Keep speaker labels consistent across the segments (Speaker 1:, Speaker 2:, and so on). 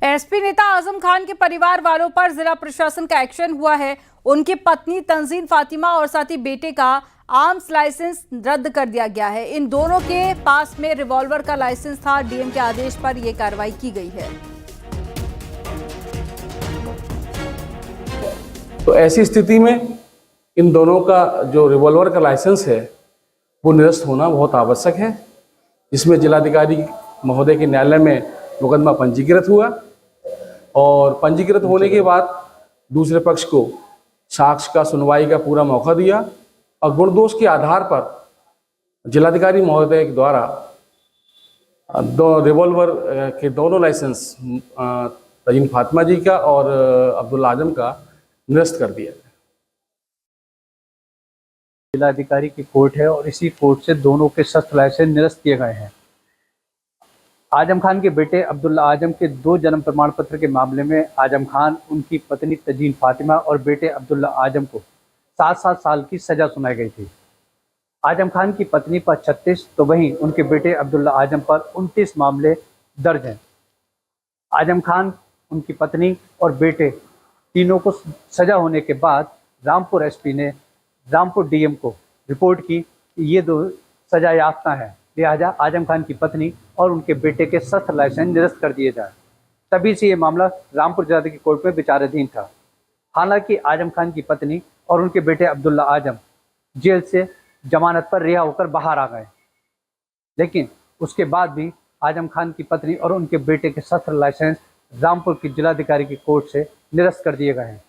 Speaker 1: SP नेता आजम खान के परिवार वालों पर जिला प्रशासन का एक्शन हुआ है। उनकी पत्नी तंजीन फातिमा और साथ ही बेटे का आर्म्स लाइसेंस रद्द कर दिया गया है। इन दोनों के पास में रिवॉल्वर का लाइसेंस था। डीएम के आदेश पर यह कार्रवाई की गई है।
Speaker 2: तो ऐसी स्थिति में इन दोनों का जो रिवॉल्वर का लाइसेंस है वो निरस्त होना बहुत आवश्यक है, जिसमें जिलाधिकारी महोदय के न्यायालय में मुकदमा पंजीकृत हुआ और पंजीकृत होने के बाद दूसरे पक्ष को साक्ष्य का सुनवाई का पूरा मौका दिया और गुण दोष के आधार पर जिलाधिकारी महोदय के द्वारा रिवॉल्वर के दोनों लाइसेंस तंजीन फातिमा जी का और अब्दुल्ला आजम का निरस्त कर दिया।
Speaker 3: जिलाधिकारी की कोर्ट है और इसी कोर्ट से दोनों के शस्त्र लाइसेंस निरस्त किए गए हैं। आजम खान के बेटे अब्दुल्ला आजम के 2 जन्म प्रमाण पत्र के मामले में आजम खान, उनकी पत्नी तंजीन फातिमा और बेटे अब्दुल्ला आजम को 7-7 साल की सजा सुनाई गई थी। आजम खान की पत्नी पर 36 तो वहीं उनके बेटे अब्दुल्ला आजम पर 29 मामले दर्ज हैं। आजम खान, उनकी पत्नी और बेटे तीनों को सजा होने के बाद रामपुर एसपी ने रामपुर डीएम को रिपोर्ट की कि ये 2 सजा याफ्ता हैं, लिहाजा आजम खान की पत्नी और उनके बेटे के शस्त्र लाइसेंस निरस्त कर दिए जाए। तभी से ये मामला रामपुर जिलाधिकारी कोर्ट में विचाराधीन था। हालांकि आजम खान की पत्नी और उनके बेटे अब्दुल्ला आजम जेल से जमानत पर रिहा होकर बाहर आ गए, लेकिन उसके बाद भी आजम खान की पत्नी और उनके बेटे के शस्त्र लाइसेंस रामपुर की जिलाधिकारी की कोर्ट से निरस्त कर दिए गए हैं।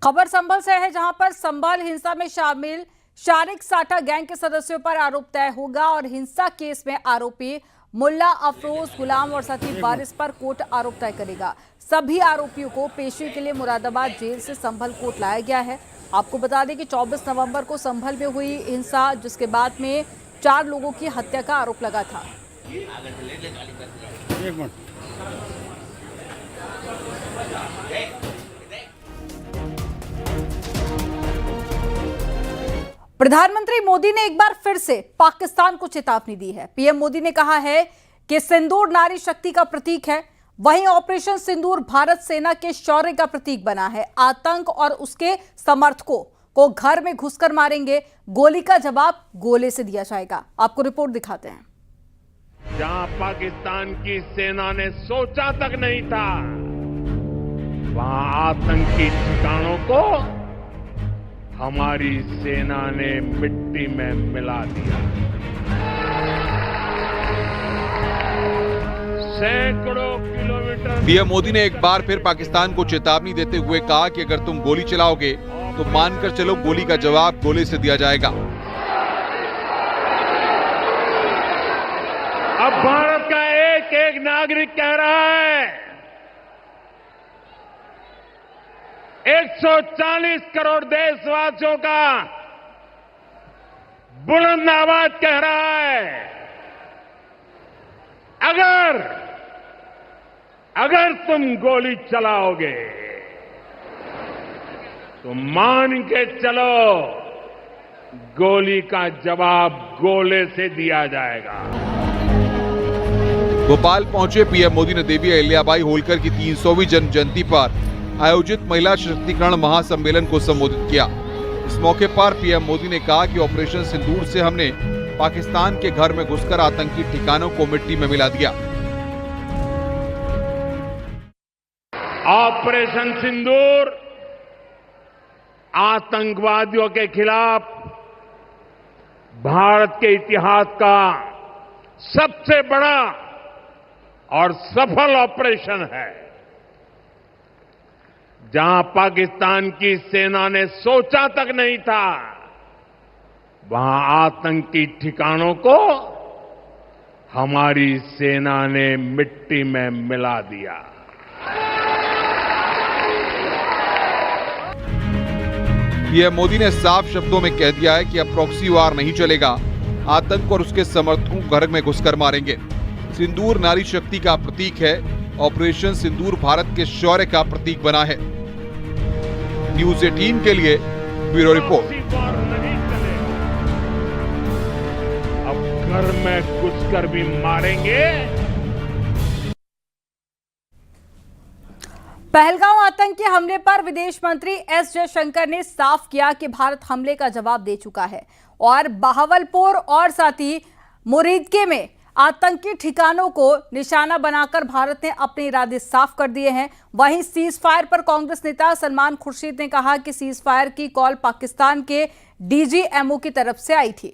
Speaker 1: खबर संभल से है, जहां पर संभल हिंसा में शामिल शारिक साठा गैंग के सदस्यों पर आरोप तय होगा और हिंसा केस में आरोपी मुल्ला अफरोज गुलाम और साथी वारिस पर कोर्ट आरोप तय करेगा। सभी आरोपियों को पेशी के लिए मुरादाबाद जेल से संभल कोर्ट लाया गया है। आपको बता दें कि 24 नवंबर को संभल में हुई हिंसा, जिसके बाद में 4 लोगों की हत्या का आरोप लगा था। प्रधानमंत्री मोदी ने एक बार फिर से पाकिस्तान को चेतावनी दी है। पीएम मोदी ने कहा है कि सिंदूर नारी शक्ति का प्रतीक है, वहीं ऑपरेशन सिंदूर भारत सेना के शौर्य का प्रतीक बना है। आतंक और उसके समर्थकों को घर में घुसकर मारेंगे, गोली का जवाब गोले से दिया जाएगा। आपको रिपोर्ट दिखाते हैं।
Speaker 4: जहां पाकिस्तान की सेना ने सोचा तक नहीं था, वहां आतंकी ठिकानों को हमारी सेना ने मिट्टी में मिला दिया। सैकड़ों किलोमीटर।
Speaker 5: पीएम मोदी ने एक बार फिर पाकिस्तान को चेतावनी देते हुए कहा कि अगर तुम गोली चलाओगे तो मानकर चलो गोली का जवाब गोले से दिया जाएगा।
Speaker 4: अब भारत का एक एक नागरिक कह रहा है, 140 करोड़ देशवासियों का बुलंद आवाज कह रहा है, अगर तुम गोली चलाओगे तो मान के चलो गोली का जवाब गोले से दिया जाएगा।
Speaker 5: भोपाल पहुंचे पीएम मोदी ने देवी अहिल्याबाई होलकर की 300वीं जन्म जयंती पर आयोजित महिला सशक्तिकरण महासम्मेलन को संबोधित किया। इस मौके पर पीएम मोदी ने कहा कि ऑपरेशन सिंदूर से हमने पाकिस्तान के घर में घुसकर आतंकी ठिकानों को मिट्टी में मिला दिया।
Speaker 4: ऑपरेशन सिंदूर आतंकवादियों के खिलाफ भारत के इतिहास का सबसे बड़ा और सफल ऑपरेशन है। जहां पाकिस्तान की सेना ने सोचा तक नहीं था, वहां आतंकी ठिकानों को हमारी सेना ने मिट्टी में मिला दिया।
Speaker 5: पीएम मोदी ने साफ शब्दों में कह दिया है कि अब प्रॉक्सी वार नहीं चलेगा, आतंक और उसके समर्थकों को घर में घुसकर मारेंगे। सिंदूर नारी शक्ति का प्रतीक है। ऑपरेशन सिंदूर भारत के शौर्य का प्रतीक बना है। न्यूज़ 18 के लिए ब्यूरो रिपोर्ट।
Speaker 4: अब घर में घुसकर भी मारेंगे,
Speaker 1: पहलगाम आतंकी हमले पर विदेश मंत्री एस जयशंकर ने साफ किया कि भारत हमले का जवाब दे चुका है और बहावलपुर और साथ ही मुरीदके में आतंकी ठिकानों को निशाना बनाकर भारत ने अपने इरादे साफ कर दिए हैं। वहीं सीज फायर पर कांग्रेस नेता सलमान खुर्शीद ने कहा कि सीज फायर की कॉल पाकिस्तान के डीजीएमओ की तरफ से आई थी।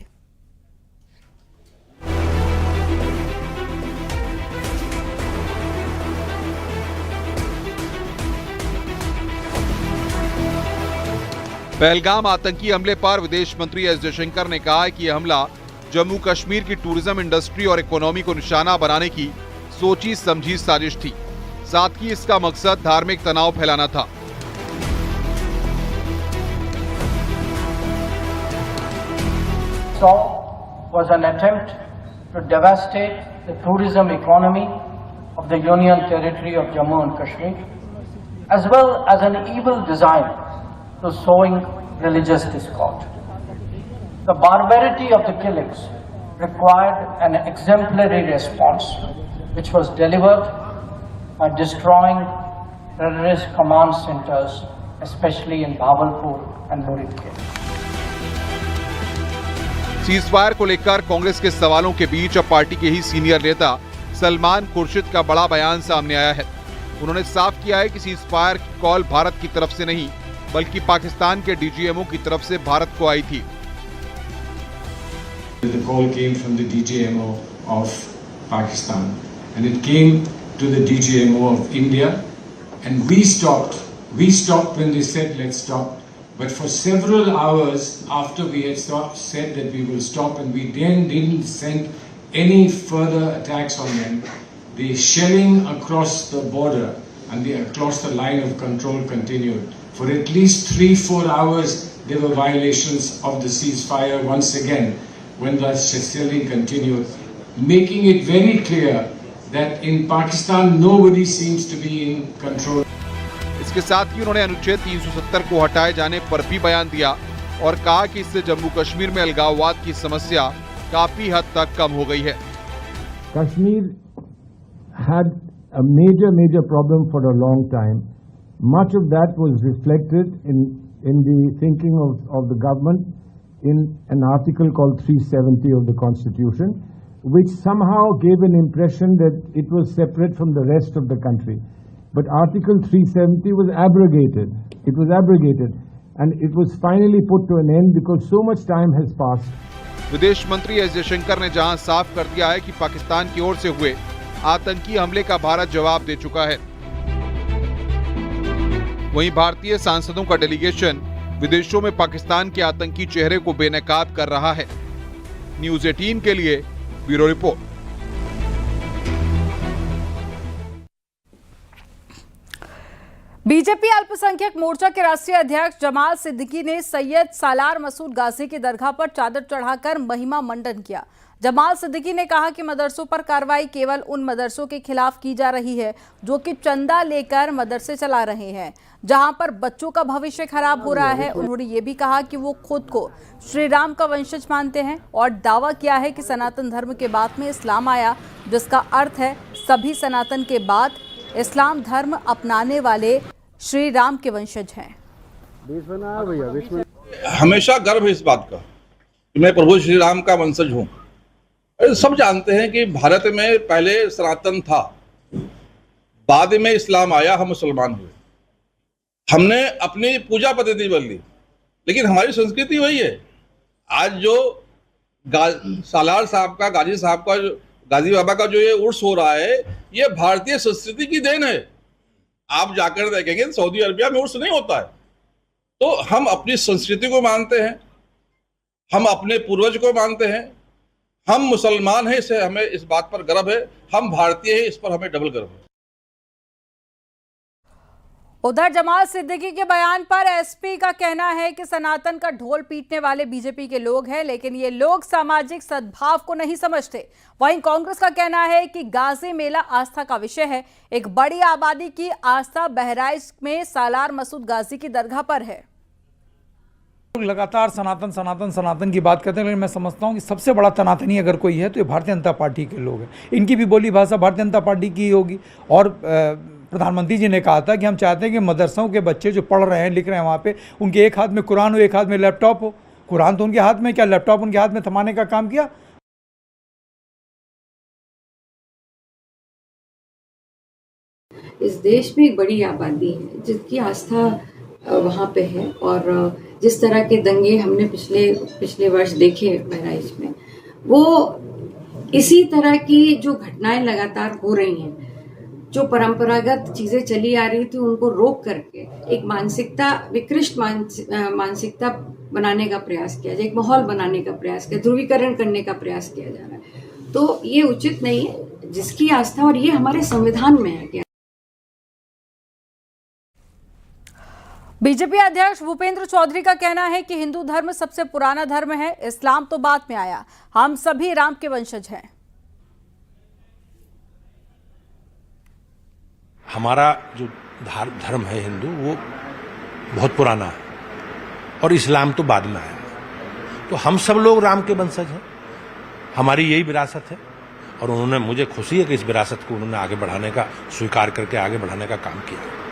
Speaker 5: पहलगाम आतंकी हमले पर विदेश मंत्री एस जयशंकर ने कहा है कि यह हमला जम्मू कश्मीर की टूरिज्म इंडस्ट्री और इकोनॉमी को निशाना बनाने की सोची समझी साजिश थी। साथ ही इसका मकसद धार्मिक तनाव फैलाना था।
Speaker 6: Was an attempt to devastate the tourism economy of the Union Territory of Jammu and Kashmir, as well as an evil design to sowing religious discord. The barbarity of the killings required an exemplary response, which was delivered by destroying terrorist command centers, especially in Bhavalpur and Muridke.
Speaker 5: Ceasefire को लेकर कांग्रेस के सवालों के बीच अब party के ही senior नेता सलमान खुर्शीद का बड़ा बयान सामने आया है। उन्होंने साफ किया है कि सीजफायर की कॉल भारत की तरफ से नहीं बल्कि पाकिस्तान के डीजीएमओ की तरफ से भारत को आई थी।
Speaker 7: The call came from the DGMO of Pakistan and it came to the DGMO of India, and we stopped when they said let's stop. But for several hours after we had said that we will stop, and we then didn't send any further attacks on them, the shelling across the border and across the line of control continued. For at least 3-4 hours there were violations of the ceasefire once again when the shelling continued, making it very clear that in Pakistan nobody seems to be in control.
Speaker 5: इसके साथ ही उन्होंने अनुच्छेद 370 को हटाए जाने पर भी बयान दिया और कहा कि इससे जम्मू कश्मीर में अलगाववाद की समस्या काफी हद तक कम हो गई है।
Speaker 8: Kashmir had a major problem for a long time. Much of that was reflected in the thinking of the government in an article called 370 of the Constitution, which somehow gave an impression that it was separate from the rest of the country. But Article 370 was abrogated. It was abrogated, and it was finally put to an end because so much time has passed.
Speaker 5: विदेश मंत्री S Jaishankar ने जहां साफ कर दिया है कि पाकिस्तान की ओर से हुए आतंकी हमले का भारत जवाब दे चुका है, वहीं भारतीय सांसदों का डेलीगेशन विदेशों में पाकिस्तान के आतंकी चेहरे को बेनकाब कर रहा है। न्यूज़ 18 के लिए ब्यूरो रिपोर्ट।
Speaker 1: बीजेपी अल्पसंख्यक मोर्चा के राष्ट्रीय अध्यक्ष जमाल सिद्दीकी ने सैयद सालार मसूद गाजी की दरगाह पर चादर चढ़ाकर महिमा मंडन किया। जमाल सिद्दीकी ने कहा कि मदरसों पर कार्रवाई केवल उन मदरसों के खिलाफ की जा रही है जो कि चंदा लेकर मदरसे चला रहे हैं, जहां पर बच्चों का भविष्य खराब हो रहा है। उन्होंने ये भी कहा कि वो खुद को श्री राम का वंशज मानते हैं और दावा किया है कि सनातन धर्म के बाद में इस्लाम आया, जिसका अर्थ है सभी सनातन के बाद इस्लाम धर्म अपनाने वाले श्री राम के वंशज हैं।
Speaker 9: हमेशा गर्व है इस बात का कि मैं प्रभु श्री राम का वंशज हूँ। सब जानते हैं कि भारत में पहले सनातन था, बाद में इस्लाम आया, हम मुसलमान हुए। हमने अपनी पूजा पद्धति बदली, लेकिन हमारी संस्कृति वही है। आज जो सालार साहब का, गाजी साहब का, गाजी बाबा का जो ये उर्स हो रहा है, ये भारतीय संस्कृति की देन है। आप जाकर देखेंगे सऊदी अरबिया में उर्स नहीं होता है। तो हम अपनी संस्कृति को मानते हैं, हम अपने पूर्वज को मानते हैं, हम मुसलमान हैं, इसे हमें इस बात पर गर्व है। हम भारतीय हैं, इस पर हमें डबल गर्व है।
Speaker 1: उधर जमाल सिद्दीकी के बयान पर एसपी का कहना है कि सनातन का ढोल पीटने वाले बीजेपी के लोग हैं, लेकिन ये लोग सामाजिक सद्भाव को नहीं समझते। वहीं कांग्रेस का कहना है कि गाजी मेला आस्था का विषय है। एक बड़ी आबादी की आस्था बहराइच में सालार मसूद गाजी की दरगाह पर है।
Speaker 10: लगातार सनातन सनातन सनातन की बात करते हैं, लेकिन मैं समझता हूं कि सबसे बड़ा सनातनी अगर कोई है तो ये भारतीय जनता पार्टी के लोग हैं। इनकी भी बोली भाषा भारतीय जनता पार्टी की होगी और प्रधानमंत्री जी ने कहा था कि हम चाहते हैं कि मदरसों के बच्चे जो पढ़ रहे हैं लिख रहे हैं वहाँ पे उनके एक हाथ में कुरान हो, एक हाथ में लैपटॉप हो। कुरान तो उनके हाथ में, क्या लैपटॉप उनके हाथ में थमाने का काम किया?
Speaker 11: इस देश में एक बड़ी आबादी है जिसकी आस्था वहाँ पे है, और जिस तरह के दंगे हमने पिछले वर्ष देखे बहराइच में, वो इसी तरह की जो घटनाएं लगातार हो रही हैं, जो परंपरागत चीजें चली आ रही थी उनको रोक करके एक मानसिकता, विकृष्ट मानसिकता बनाने का प्रयास किया जाए, एक माहौल बनाने का प्रयास किया, ध्रुवीकरण करने का प्रयास किया जा रहा है। तो ये उचित नहीं है। जिसकी आस्था, और ये हमारे संविधान में है कि
Speaker 1: बीजेपी अध्यक्ष भूपेंद्र चौधरी का कहना है कि हिंदू धर्म सबसे पुराना धर्म है, इस्लाम तो बाद में आया, हम सभी राम के वंशज हैं।
Speaker 12: हमारा जो धर्म है हिंदू, वो बहुत पुराना है और इस्लाम तो बाद में आया। तो हम सब लोग राम के वंशज हैं, हमारी यही विरासत है, और उन्होंने, मुझे खुशी है कि इस विरासत को उन्होंने आगे बढ़ाने का, स्वीकार करके आगे बढ़ाने का काम किया।